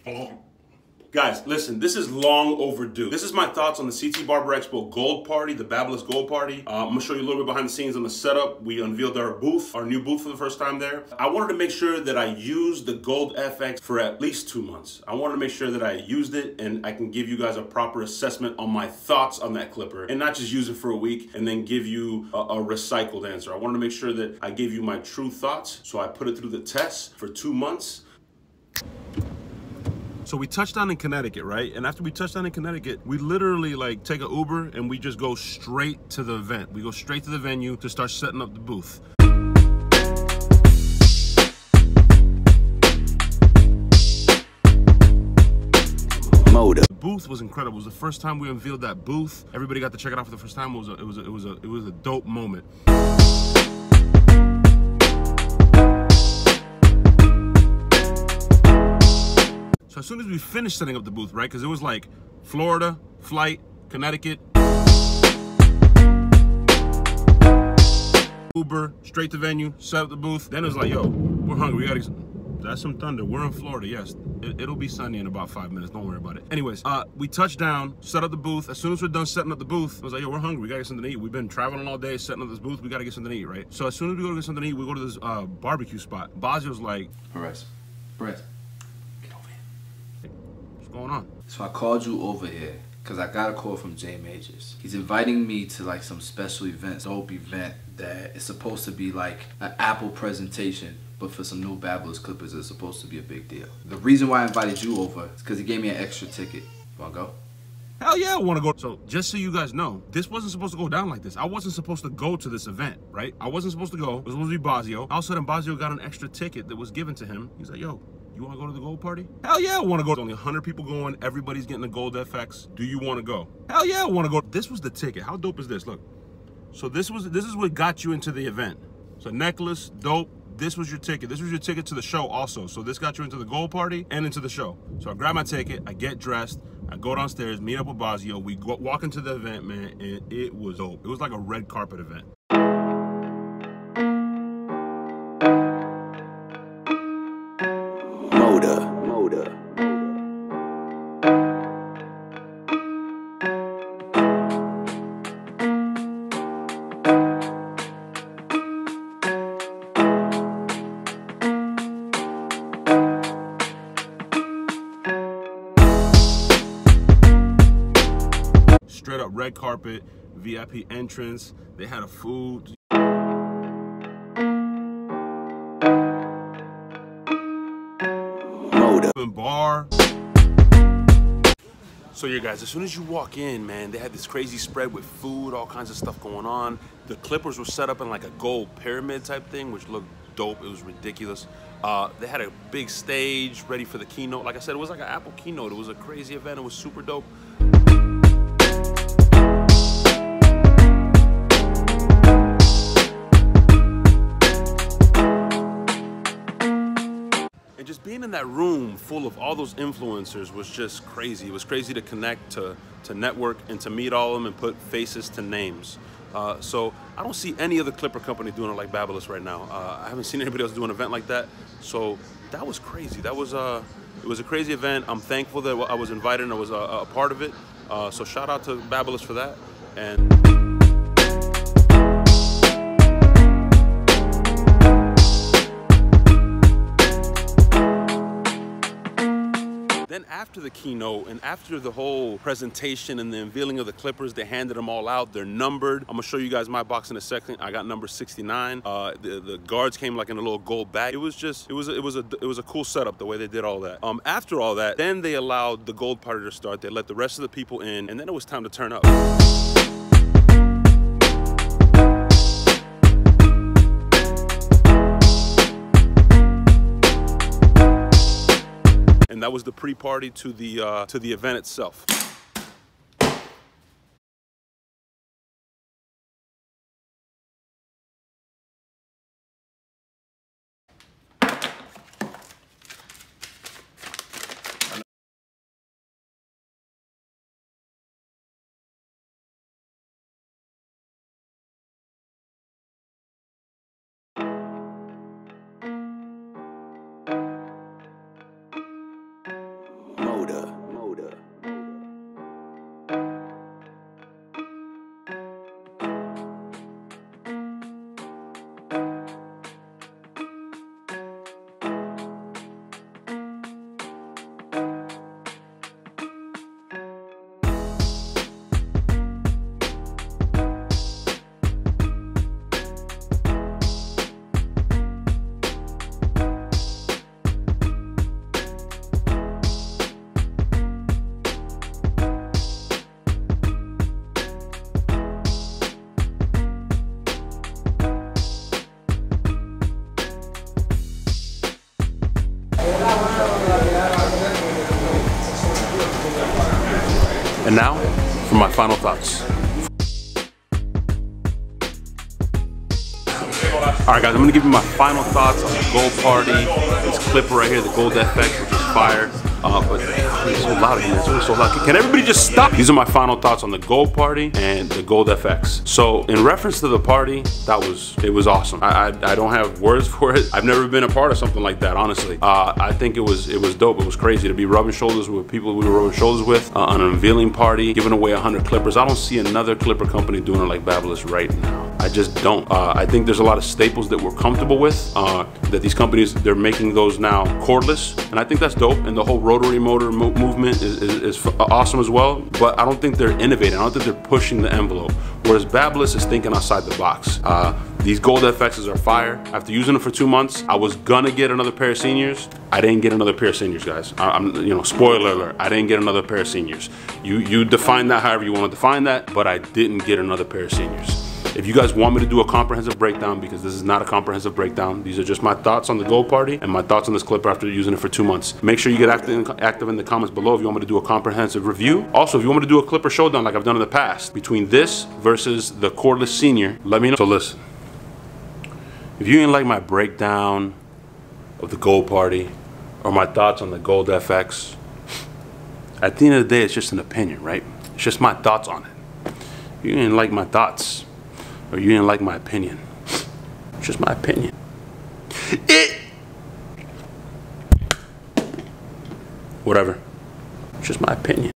Guys, listen, this is long overdue. This is my thoughts on the CT Barber Expo Gold Party, the Babyliss Gold Party. I'm gonna show you a little bit behind the scenes on the setup. We unveiled our booth, our new booth for the first time there. I wanted to make sure that I used the Gold FX for at least 2 months. I wanted to make sure that I used it and I can give you guys a proper assessment on my thoughts on that clipper and not just use it for a week and then give you a recycled answer. I wanted to make sure that I gave you my true thoughts, so I put it through the test for 2 months. So we touched down in Connecticut, right? And after we touched down in Connecticut, we literally like take an Uber and we just go straight to the event. We go straight to the venue to start setting up the booth. The booth was incredible. It was the first time we unveiled that booth. Everybody got to check it out for the first time. It was a dope moment. So as soon as we finished setting up the booth, right, because it was like Florida, flight, Connecticut, Uber, straight to venue, set up the booth. Then it was like, yo, we're hungry. We gotta get that's some thunder. We're in Florida, yes. It'll be sunny in about 5 minutes. Don't worry about it. Anyways, we touched down, set up the booth. As soon as we're done setting up the booth, I was like, yo, we're hungry. We gotta get something to eat. We've been traveling all day, setting up this booth. We gotta get something to eat, right? So as soon as we go to get something to eat, we go to this barbecue spot. Basio's like, Perez, going on? so I called you over here because I got a call from Jay Majors. He's inviting me to like some special event, dope event that is supposed to be like an Apple presentation, but for some new Babyliss clippers, it's supposed to be a big deal. The reason why I invited you over is because he gave me an extra ticket. Wanna go? Hell yeah, I want to go. So just so you guys know, this wasn't supposed to go down like this. I wasn't supposed to go to this event, right? I wasn't supposed to go. It was supposed to be Basio. All of a sudden, Basio got an extra ticket that was given to him. He's like, yo, you want to go to the gold party? Hell yeah, I want to go. There's only 100 people going. Everybody's getting the gold FX. Do you want to go? Hell yeah, I want to go. This was the ticket. How dope is this? Look. So this is what got you into the event. So necklace, dope. This was your ticket. This was your ticket to the show also. So this got you into the gold party and into the show. So I grab my ticket, I get dressed, I go downstairs, meet up with Basio. We walk into the event, man, and it was dope. It was like a red carpet event. Moda. Straight up red carpet, VIP entrance. They had a food. Bar. So yeah, guys, as soon as you walk in, man, they had this crazy spread with food, all kinds of stuff going on. The clippers were set up in like a gold pyramid type thing, which looked dope. It was ridiculous. They had a big stage ready for the keynote. Like I said, it was like an Apple keynote. It was a crazy event. It was super dope. And just being in that room full of all those influencers was just crazy. It was crazy to connect, to network, and to meet all of them and put faces to names. So I don't see any other clipper company doing it like Babyliss right now. I haven't seen anybody else do an event like that. So that was crazy. That was it was a crazy event. I'm thankful that I was invited and I was a part of it. So shout out to Babyliss for that. And then after the keynote and after the whole presentation and the unveiling of the clippers, they handed them all out. They're numbered. I'm gonna show you guys my box in a second. I got number 69. The guards came like in a little gold bag. It was a cool setup the way they did all that. After all that, then they allowed the gold party to start. They let the rest of the people in, and then it was time to turn up. And that was the pre-party to the event itself. And now, for my final thoughts. All right, guys, I'm gonna give you my final thoughts on the Gold Party. This clipper right here, the Gold FX, which is fire. But it's so loud again. It's always so loud. Can everybody just stop? These are my final thoughts on the Gold Party and the Gold FX. So in reference to the party, it was awesome. I don't have words for it. I've never been a part of something like that, honestly. I think it was dope. It was crazy to be rubbing shoulders with people we were rubbing shoulders with on an unveiling party, giving away 100 clippers. I don't see another clipper company doing it like Babyliss right now. I just don't. I think there's a lot of staples that we're comfortable with, that these companies, they're making those now cordless, and I think that's dope. And the whole rotary motor movement is awesome as well, but I don't think they're innovating. I don't think they're pushing the envelope, whereas Babyliss is thinking outside the box. These Gold FXs are fire. After using them for 2 months, I was gonna get another pair of seniors. I didn't get another pair of seniors, guys. Spoiler alert, I didn't get another pair of seniors. You define that however you want to define that, but I didn't get another pair of seniors. If you guys want me to do a comprehensive breakdown, because this is not a comprehensive breakdown, these are just my thoughts on the Gold Party and my thoughts on this clipper after using it for 2 months. Make sure you get active in the comments below if you want me to do a comprehensive review. Also, if you want me to do a clipper showdown like I've done in the past, between this versus the cordless senior, let me know. So listen, if you didn't like my breakdown of the Gold Party or my thoughts on the Gold FX, at the end of the day, it's just an opinion, right? It's just my thoughts on it. If you didn't like my thoughts, or you didn't like my opinion, it's just my opinion. Whatever. It's just my opinion.